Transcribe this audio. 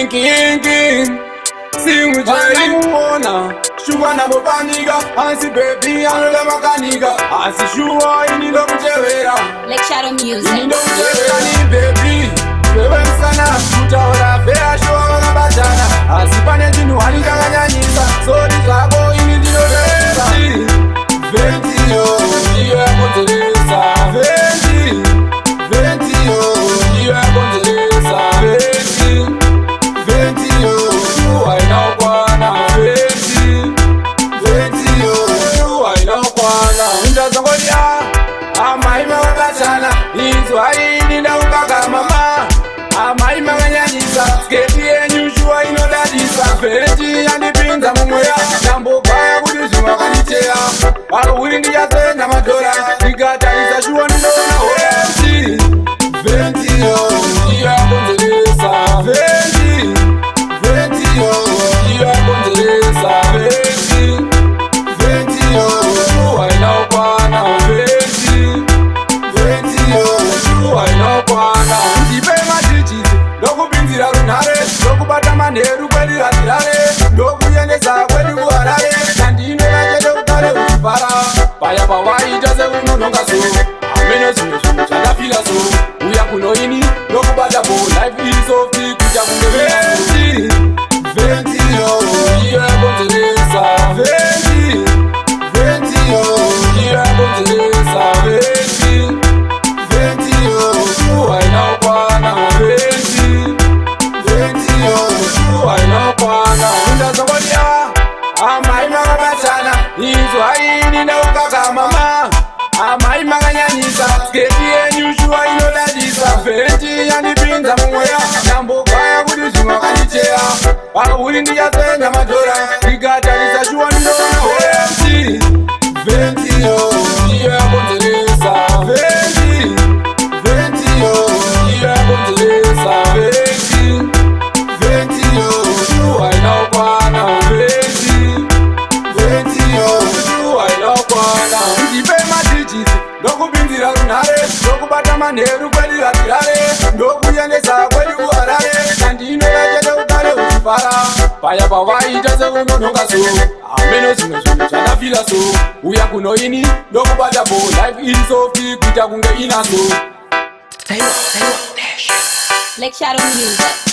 King. Sing with Johnny. Sugar na botaniga, Hansi baby, and the mechaniga. Hansi Shua, in the Chenzira. Like Shadow Music. In the Chenzira, baby. Wewe sana, tutaona fair show na batana. Hansi paneji nuhani kanganyanyisa. Sori zako ini dino desa. Venti yo, iwe kontelesa. Venti yo, iwe kontelesa. Venti yo, uwa inaokwana. Venti yo, uwa inaokwana. Undazongolia, amaima wakachana. Izwa ini na ukaka mama. Amaima wanyanyisa. Sketi yenyu shua inodadisa. Venti yanipinza mumwea. Nambo kaya kudishima kanichea. Wiri ya sena madola. Nikatarisa shua nidona hoya. Venti yo, iya kontelesa. Venti yo, iya kontelesa. Venti yo, uwa inaokwana. Venti yo, uwa inaokwana. Ndipe matichizi, doku binzira runare. Doku bata maneru kweli hatirare. Doku yengesa kweli kuharare. Nandino yakete utare utipara. Paya pawai jase unononga so. Ameno sinu chanda fila so. Uya kunoini, doku bata bo. Life is of the kuja kunge. Venti yo, iya kontelesa. Venti yo, iya kontelesa. Venti yo, uwa inaokwana. Venti yo, uwa inaokwana. Undazongolia, amaima wakachana. Izwa ini na ukaka mama. Amaima kanyanyisa. Sketi yenyu shua inodadisa. Venti yanipinza mumwea. Nambo kaya kudishima kanichea. Wiri ya sena madola. Nikatarisa shua nidona hoya. Venti yo, iya kontelesa. Venti yo, iya kontelesa. Venti yo, uwa inaokwana. Venti yo, uwa inaokwana. Ndipe matichizi, doku binzira runare. Doku bata maneru kweli hatirare. Doku yengesa kweli kuharare. Nandino yakete utare utipara. Paya pawai jase unononga so. Ameno sinu chanda fila so. Uya kunoini, doku bata bo. Life is of the kuja kunge ina so. Like Shadow Music.